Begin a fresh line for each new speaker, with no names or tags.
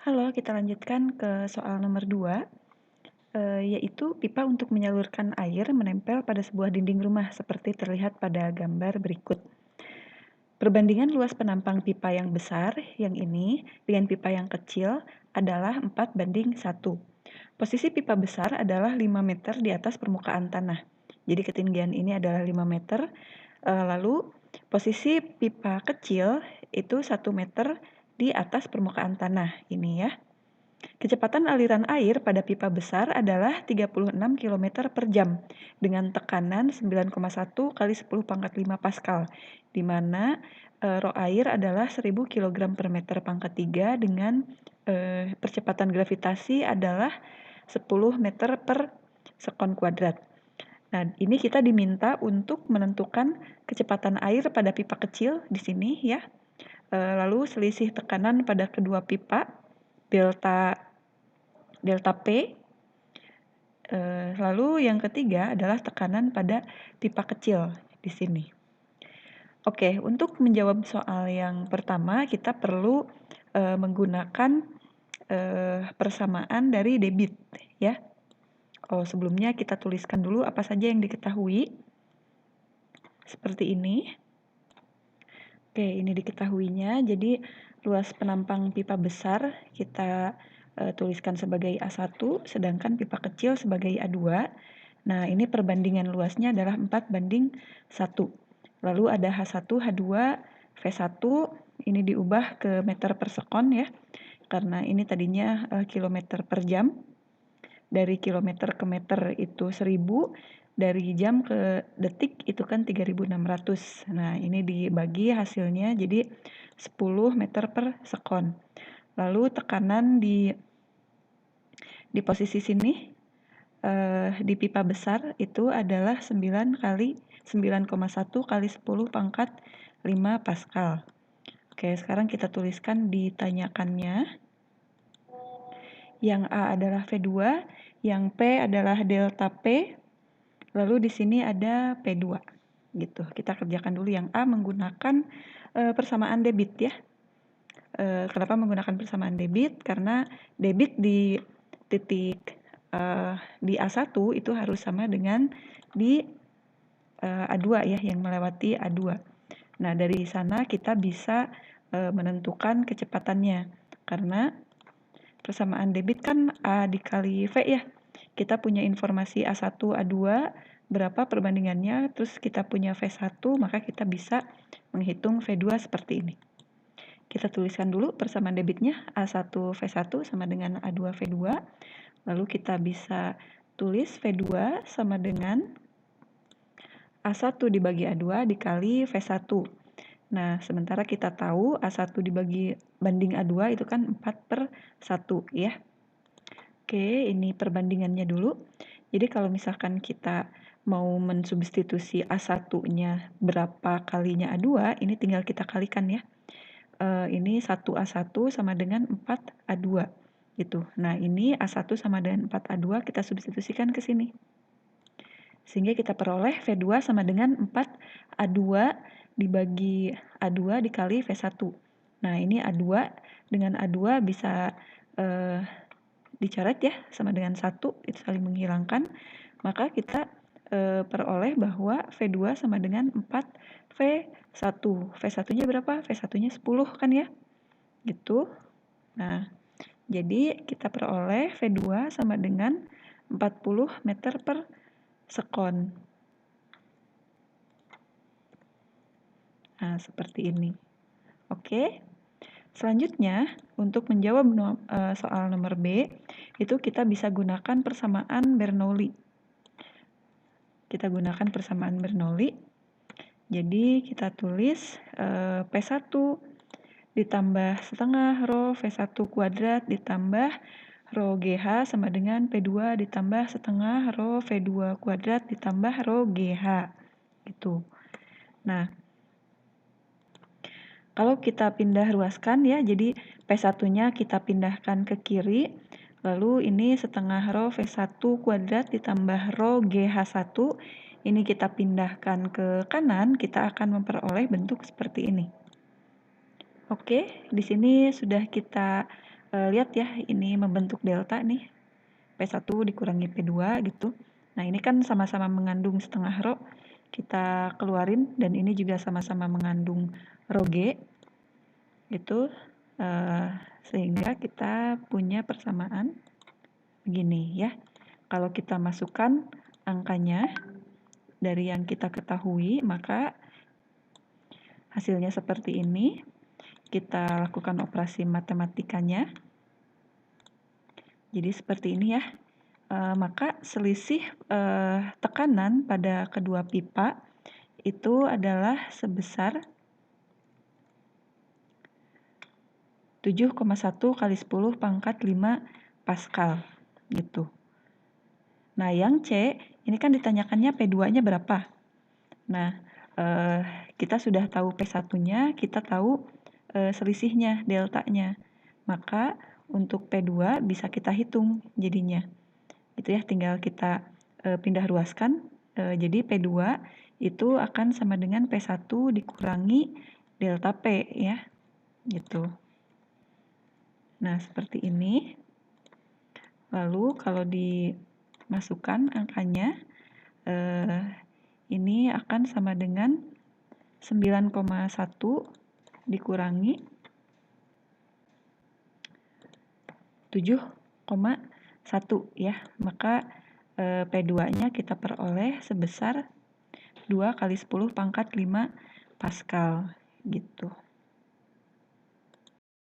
Halo, kita lanjutkan ke soal nomor 2, yaitu pipa untuk menyalurkan air menempel pada sebuah dinding rumah seperti terlihat pada gambar berikut. Perbandingan luas penampang pipa yang besar, yang ini, dengan pipa yang kecil adalah 4:1. Posisi pipa besar adalah 5 meter di atas permukaan tanah. Jadi ketinggian ini adalah 5 meter. Lalu posisi pipa kecil itu 1 meter di atas permukaan tanah. Ini ya. Kecepatan aliran air pada pipa besar adalah 36 km per jam dengan tekanan 9,1 kali 10 pangkat 5 Pascal, di mana rho air adalah 1000 kg per meter pangkat 3 dengan percepatan gravitasi adalah 10 meter per sekon kuadrat. Nah, ini kita diminta untuk menentukan kecepatan air pada pipa kecil di sini ya. Lalu selisih tekanan pada kedua pipa delta P. Lalu yang ketiga adalah tekanan pada pipa kecil di sini. Oke, untuk menjawab soal yang pertama kita perlu menggunakan persamaan dari debit ya. Sebelumnya kita tuliskan dulu apa saja yang diketahui. Seperti ini. Oke, ini diketahuinya. Jadi luas penampang pipa besar kita tuliskan sebagai A1, sedangkan pipa kecil sebagai A2. Nah, ini perbandingan luasnya adalah 4:1. Lalu ada H1, H2, V1, ini diubah ke meter per sekon ya, karena ini tadinya kilometer per jam. Dari kilometer ke meter itu 1000, dari jam ke detik itu kan 3600. Nah, ini dibagi hasilnya jadi 10 meter per sekon. Lalu tekanan di posisi sini di pipa besar itu adalah 9,1 kali 10 pangkat 5 Pascal. Oke, sekarang kita tuliskan ditanyakannya. Yang A adalah V2, yang P adalah delta P, lalu di sini ada P2. Gitu. Kita kerjakan dulu yang A menggunakan persamaan debit ya. Kenapa menggunakan persamaan debit? Karena debit di titik di A1 itu harus sama dengan di A2 ya, yang melewati A2. Nah, dari sana kita bisa menentukan kecepatannya. Karena persamaan debit kan A dikali V ya. Kita punya informasi A1, A2, berapa perbandingannya, terus kita punya V1, maka kita bisa menghitung V2 seperti ini. Kita tuliskan dulu persamaan debitnya A1 V1 sama dengan A2 V2. Lalu kita bisa tulis V2 sama dengan A1 dibagi A2 dikali V1. Nah, sementara kita tahu A1 dibagi banding A2 itu kan 4/1 ya. Oke, ini perbandingannya dulu. Jadi kalau misalkan kita mau mensubstitusi A1-nya berapa kalinya A2, ini tinggal kita kalikan ya. Ini 1A1 sama dengan 4A2 gitu. Nah, ini A1 sama dengan 4A2 kita substitusikan ke sini. Sehingga kita peroleh V2 sama dengan 4A2 dibagi A2 dikali V1. Nah, ini A2 dengan A2 bisa dicoret ya, sama dengan 1, itu saling menghilangkan. Maka kita peroleh bahwa V2 sama dengan 4V1. V1-nya berapa? V1-nya 10 kan ya? Gitu. Nah, jadi kita peroleh V2 sama dengan 40 meter per sekon. Nah, seperti ini. Oke. Selanjutnya, untuk menjawab soal nomor B, itu kita bisa gunakan persamaan Bernoulli. Kita gunakan persamaan Bernoulli. Jadi kita tulis P1 ditambah setengah rho V1 kuadrat ditambah rho GH sama dengan P2 ditambah setengah rho V2 kuadrat ditambah rho GH. Gitu. Nah, kalau kita pindah ruaskan ya, jadi P1-nya kita pindahkan ke kiri, lalu ini setengah rho V1 kuadrat ditambah rho GH1, ini kita pindahkan ke kanan, kita akan memperoleh bentuk seperti ini. Oke, di sini sudah kita lihat ya, ini membentuk delta nih, P1 dikurangi P2 gitu. Nah, ini kan sama-sama mengandung setengah rho, kita keluarin, dan ini juga sama-sama mengandung rho G, gitu. Sehingga kita punya persamaan begini ya. Kalau kita masukkan angkanya dari yang kita ketahui, maka hasilnya seperti ini. Kita lakukan operasi matematikanya. Jadi seperti ini ya. Maka selisih tekanan pada kedua pipa itu adalah sebesar 7,1 kali 10 pangkat 5 Pascal gitu. Nah, yang C ini kan ditanyakannya P2-nya berapa. Nah, kita sudah tahu P1-nya, kita tahu selisihnya, deltanya. Maka untuk P2 bisa kita hitung jadinya. Itu ya, tinggal kita pindah ruaskan. Jadi P2 itu akan sama dengan P1 dikurangi delta P ya. Gitu. Nah, seperti ini. Lalu kalau dimasukkan angkanya, ini akan sama dengan 9,1 dikurangi 7,1 ya. Maka P2-nya kita peroleh sebesar 2 kali 10 pangkat 5 Pascal gitu.